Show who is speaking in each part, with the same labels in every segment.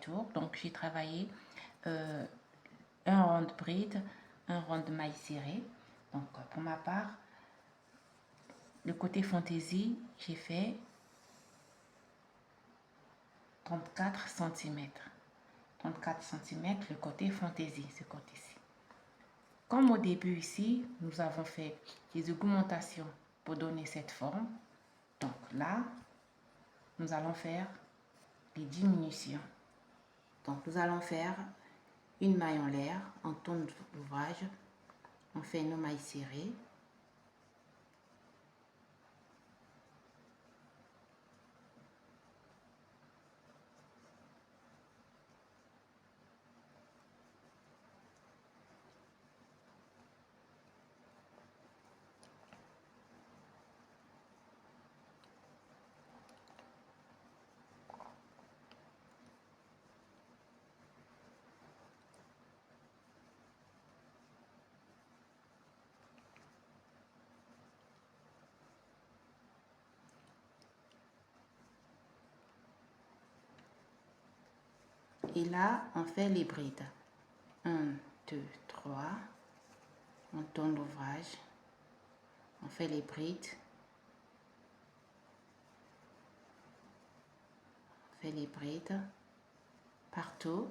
Speaker 1: tours. Donc j'ai travaillé un rond de bride, un rond de maille serré. Donc pour ma part, le côté fantaisie, j'ai fait 34 cm. 34 cm le côté fantaisie, ce côté-ci. Comme au début ici, nous avons fait des augmentations pour donner cette forme. Donc là, nous allons faire les diminutions. Donc nous allons faire une maille en l'air, on tourne l'ouvrage, on fait nos mailles serrées. Et là, on fait les brides. 1, 2, 3. On tourne l'ouvrage. On fait les brides. On fait les brides partout.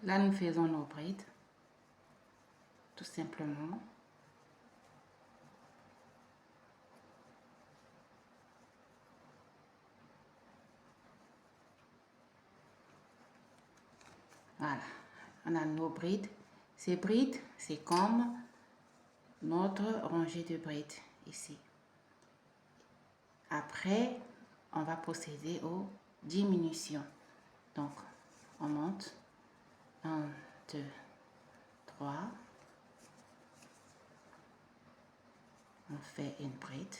Speaker 1: Là, nous faisons nos brides, tout simplement. Voilà, on a nos brides. Ces brides, c'est comme notre rangée de brides ici. Après, on va procéder aux diminutions. Donc, on monte. 1, 2, 3. On fait une bride.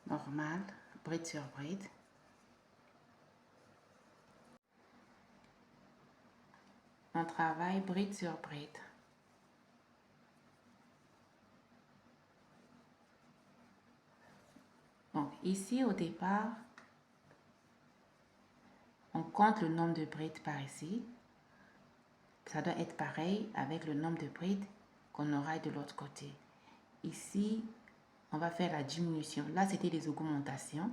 Speaker 1: Normale, bride sur bride. On travaille bride sur bride. Donc ici au départ, on compte le nombre de brides par ici. Ça doit être pareil avec le nombre de brides qu'on aura de l'autre côté. Ici, on va faire la diminution. Là, c'était les augmentations.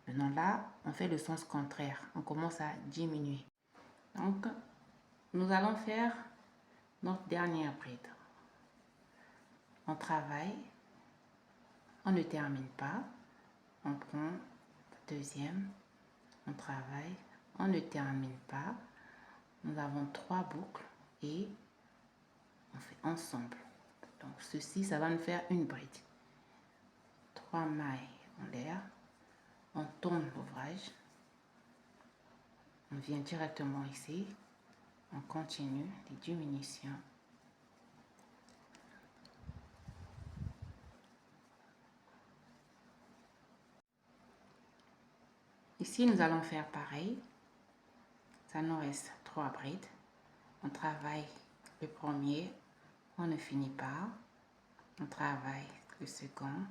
Speaker 1: Maintenant là, on fait le sens contraire. On commence à diminuer. Donc, nous allons faire notre dernière bride. On travaille, on ne termine pas, on prend la deuxième, on travaille, on ne termine pas. Nous avons 3 boucles et on fait ensemble. Donc ceci, ça va nous faire une bride. 3 mailles en l'air, on tourne l'ouvrage, on vient directement ici, on continue les diminutions. Ici, nous allons faire pareil. Ça nous reste 3 brides. On travaille le premier, on ne finit pas. On travaille le second,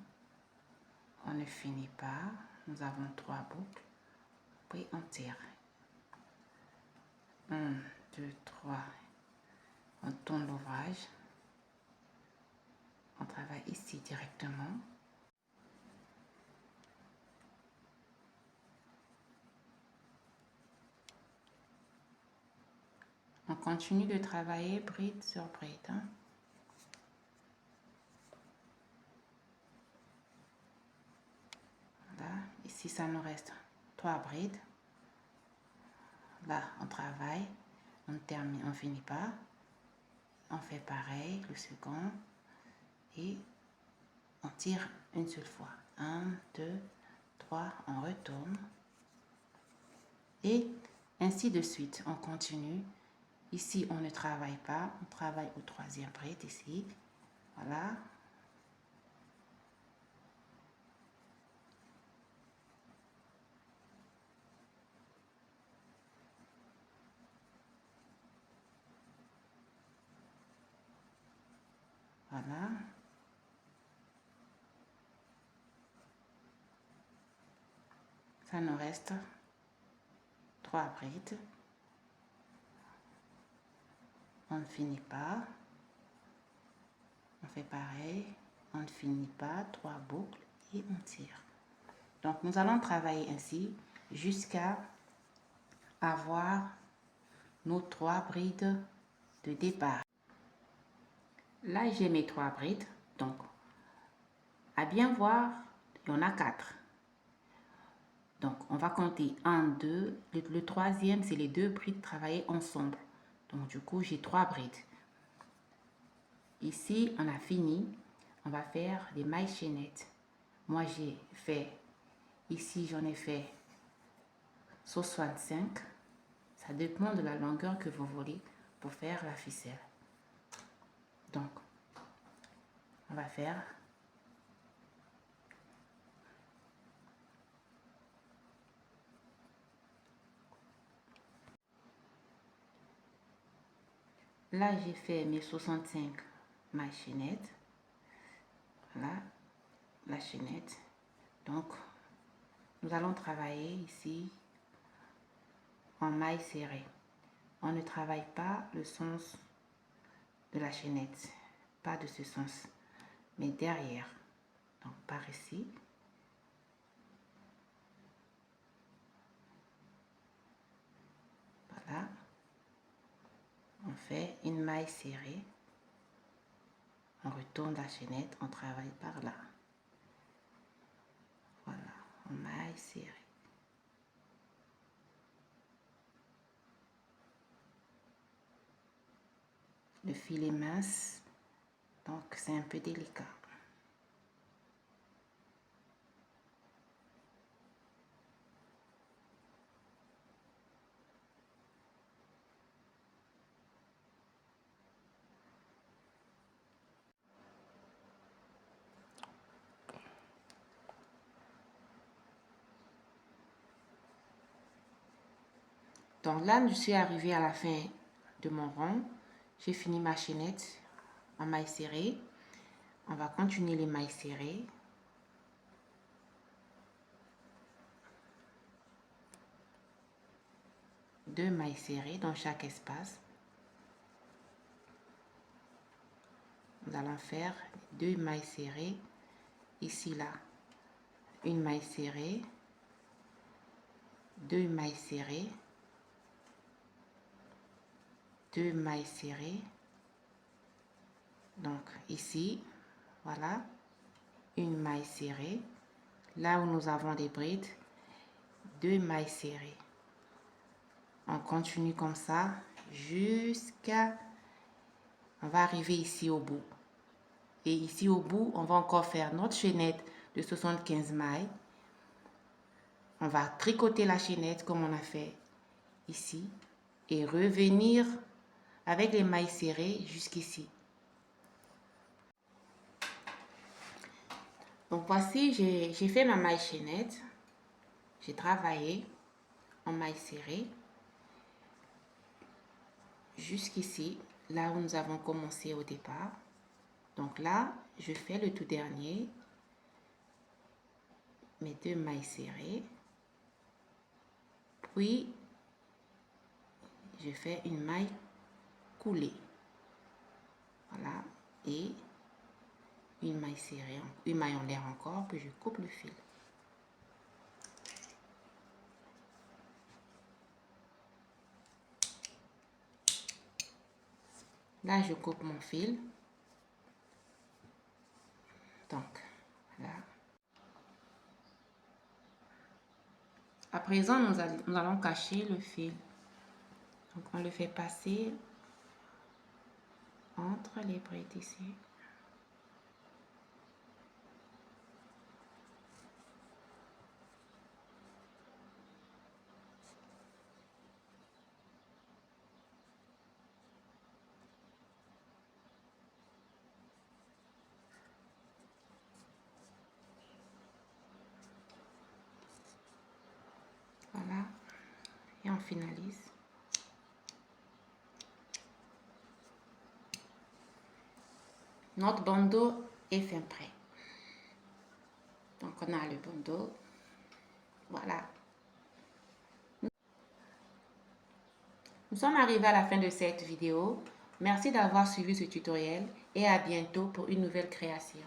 Speaker 1: on ne finit pas. Nous avons 3 boucles, puis on tire. 1, 2, 3. On tourne l'ouvrage. On travaille ici directement. On continue de travailler bride sur bride. Voilà, ici ça nous reste 3 brides. Là, on travaille, on termine, on finit pas. On fait pareil, le second, et on tire une seule fois. 1, 2, 3. 3, on retourne. Et ainsi de suite, on continue. Ici, on ne travaille pas, on travaille au troisième bride ici. Voilà. Voilà. Ça nous reste 3 brides. On ne finit pas. On fait pareil. On ne finit pas. 3 boucles et on tire. Donc, nous allons travailler ainsi jusqu'à avoir nos 3 brides de départ. Là, j'ai mes 3 brides. Donc, à bien voir, il y en a 4. Donc, on va compter 1, 2. Le troisième, c'est les 2 brides travaillées ensemble. Donc, du coup, j'ai 3 brides. Ici, on a fini. On va faire des mailles chaînettes. Moi, j'ai fait, ici, j'en ai fait 65. Ça dépend de la longueur que vous voulez pour faire la ficelle. Donc, on va faire là, j'ai fait mes 65 mailles chaînettes. Voilà, la chaînette. Donc, nous allons travailler ici en maille serrée. On ne travaille pas le sens de la chaînette, pas de ce sens, mais derrière. Donc, par ici. Voilà. On fait une maille serrée. On retourne la chaînette, on travaille par là. Voilà, en maille serrée. Le fil est mince, donc c'est un peu délicat. Donc là, je suis arrivée à la fin de mon rond. J'ai fini ma chaînette en maille serrée. On va continuer les mailles serrées. Deux mailles serrées dans chaque espace. Nous allons faire 2 mailles serrées. Ici, là, une maille serrée. 2 mailles serrées. 2 mailles serrées. Donc, ici, voilà, une maille serrée. Là où nous avons des brides, 2 mailles serrées. On continue comme ça jusqu'à... On va arriver ici au bout. Et ici au bout, on va encore faire notre chaînette de 75 mailles. On va tricoter la chaînette comme on a fait ici. Et revenir avec les mailles serrées jusqu'ici. Donc voici, j'ai fait ma maille chaînette. J'ai travaillé en maille serrée jusqu'ici, là où nous avons commencé au départ. Donc là, je fais le tout dernier, mes 2 mailles serrées, puis je fais une maille coulée. Voilà, et une maille serrée, une maille en l'air encore, puis je coupe le fil. Là, je coupe mon fil. Donc, voilà. À présent, nous allons cacher le fil. Donc, on le fait passer entre les brides ici. on finalise. Notre bandeau est fin prêt. Donc, on a le bandeau. Voilà. Nous sommes arrivés à la fin de cette vidéo. Merci d'avoir suivi ce tutoriel et à bientôt pour une nouvelle création.